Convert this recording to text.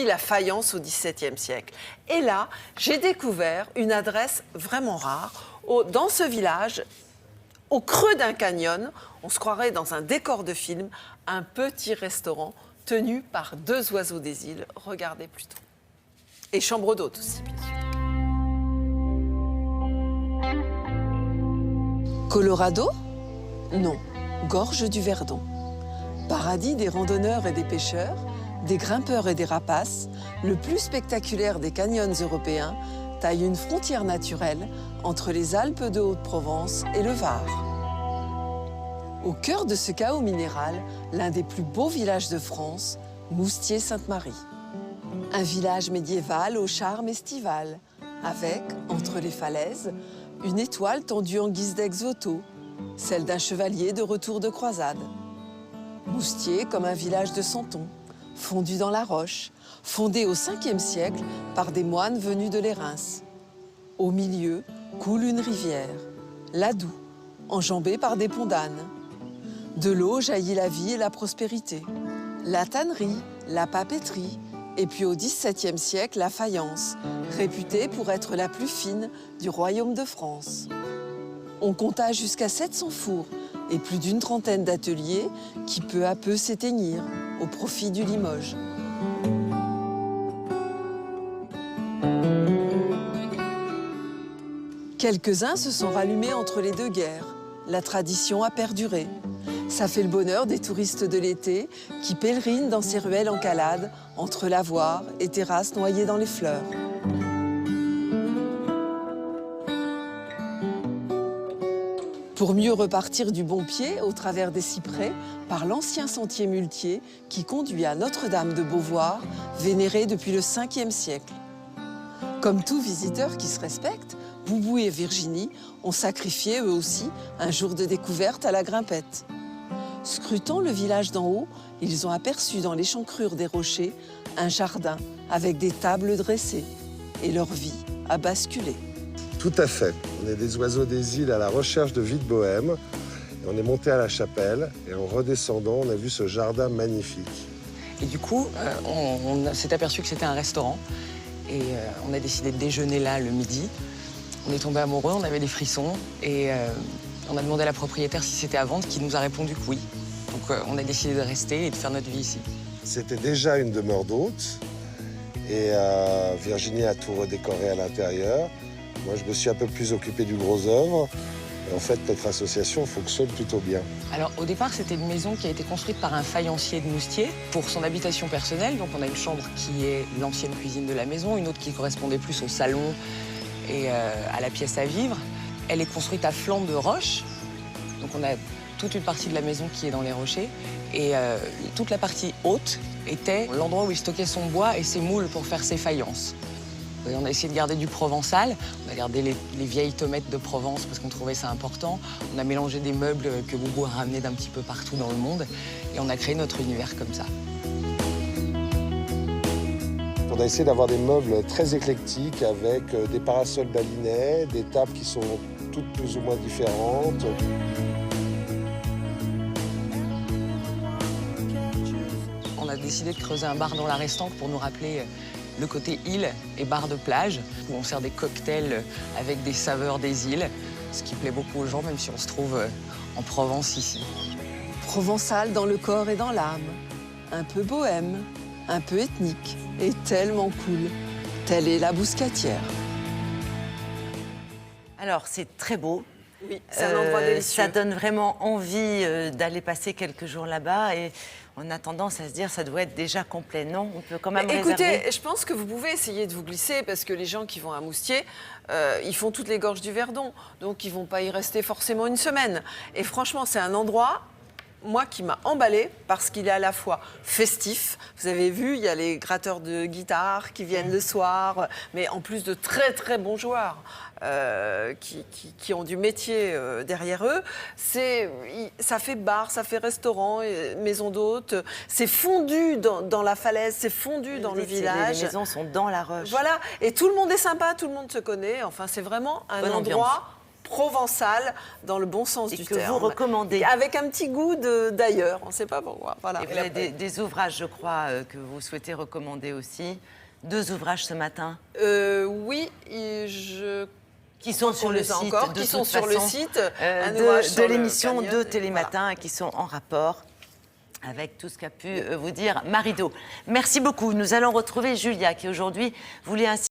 la faïence au XVIIe siècle. Et là, j'ai découvert une adresse vraiment rare. Dans ce village, au creux d'un canyon, on se croirait dans un décor de film, un petit restaurant tenu par 2 oiseaux des îles. Regardez plutôt. Et chambre d'hôte aussi, bien sûr. Colorado? Non, gorge du Verdon. Paradis des randonneurs et des pêcheurs, des grimpeurs et des rapaces, le plus spectaculaire des canyons européens taille une frontière naturelle entre les Alpes de Haute-Provence et le Var. Au cœur de ce chaos minéral, l'un des plus beaux villages de France, Moustier-Sainte-Marie. Un village médiéval au charme estival, avec, entre les falaises, une étoile tendue en guise d'ex-voto, celle d'un chevalier de retour de croisade. Moustier comme un village de Santon, fondu dans la roche, fondé au 5e siècle par des moines venus de Lérins. Au milieu coule une rivière, l'Adoux, enjambée par des ponts d'âne. De l'eau jaillit la vie et la prospérité. La tannerie, la papeterie, et puis au XVIIe siècle, la faïence, réputée pour être la plus fine du royaume de France. On compta jusqu'à 700 fours et plus d'une trentaine d'ateliers qui peu à peu s'éteignirent au profit du Limoges. Quelques-uns se sont rallumés entre les 2 guerres. La tradition a perduré. Ça fait le bonheur des touristes de l'été qui pèlerinent dans ces ruelles en calade entre lavoirs et terrasses noyées dans les fleurs. Pour mieux repartir du bon pied au travers des cyprès par l'ancien sentier muletier qui conduit à Notre-Dame de Beauvoir, vénérée depuis le 5e siècle. Comme tout visiteur qui se respecte, Boubou et Virginie ont sacrifié eux aussi un jour de découverte à la grimpette. Scrutant le village d'en haut, ils ont aperçu dans l'échancrure des rochers un jardin avec des tables dressées. Et leur vie a basculé. Tout à fait. On est des oiseaux des îles à la recherche de vie de bohème. Et on est monté à la chapelle et en redescendant, on a vu ce jardin magnifique. Et du coup, on s'est aperçu que c'était un restaurant. Et on a décidé de déjeuner là le midi. On est tombé amoureux, on avait des frissons. Et on a demandé à la propriétaire si c'était à vendre, qui nous a répondu que oui. Donc on a décidé de rester et de faire notre vie ici. C'était déjà une demeure d'hôte. Et Virginie a tout redécoré à l'intérieur. Moi, je me suis un peu plus occupé du gros œuvre. Et en fait, notre association fonctionne plutôt bien. Alors, au départ, c'était une maison qui a été construite par un faïencier de Moustier pour son habitation personnelle. Donc, on a une chambre qui est l'ancienne cuisine de la maison, une autre qui correspondait plus au salon et à la pièce à vivre. Elle est construite à flanc de roche. Donc, on a toute une partie de la maison qui est dans les rochers. Et toute la partie haute était l'endroit où il stockait son bois et ses moules pour faire ses faïences. Et on a essayé de garder du provençal, on a gardé les vieilles tomates de Provence parce qu'on trouvait ça important. On a mélangé des meubles que Boubou a ramenés d'un petit peu partout dans le monde et on a créé notre univers comme ça. On a essayé d'avoir des meubles très éclectiques avec des parasols balinais, des tables qui sont toutes plus ou moins différentes. On a décidé de creuser un bar dans la Restanque pour nous rappeler le côté île et bar de plage, où on sert des cocktails avec des saveurs des îles, ce qui plaît beaucoup aux gens, même si on se trouve en Provence ici. Provençal dans le corps et dans l'âme, un peu bohème, un peu ethnique et tellement cool. Telle est la Bouscatière. Alors, c'est très beau. Oui, c'est un endroit délicieux. Ça donne vraiment envie d'aller passer quelques jours là-bas et on a tendance à se dire ça doit être déjà complet. Non, on peut quand même Écoutez, réserver. je pense que vous pouvez essayer de vous glisser parce que les gens qui vont à Moustier, ils font toutes les gorges du Verdon. Donc, ils ne vont pas y rester forcément une semaine. Et franchement, c'est un endroit, moi, qui m'a emballé parce qu'il est à la fois festif. Vous avez vu, il y a les gratteurs de guitare qui viennent le soir, mais en plus de très, très bons joueurs. Qui ont du métier derrière eux. Ça fait bar, ça fait restaurant, maison d'hôtes. C'est fondu dans la falaise, c'est fondu dans le village. Les maisons sont dans la roche. Voilà, et tout le monde est sympa, tout le monde se connaît. Enfin, c'est vraiment un endroit provençal dans le bon sens Et du que terme. vous recommandez. Avec un petit goût d'ailleurs, on ne sait pas pourquoi. Voilà. Et vous avez des ouvrages, je crois, que vous souhaitez recommander aussi. 2 ouvrages ce matin. Oui, Qui sont sur le site, encore, de qui toute sont sur le façon, site de l'émission de Télématin et qui sont en rapport avec tout ce qu'a pu vous dire Marie-Do. Merci beaucoup. Nous allons retrouver Julia qui aujourd'hui voulait ainsi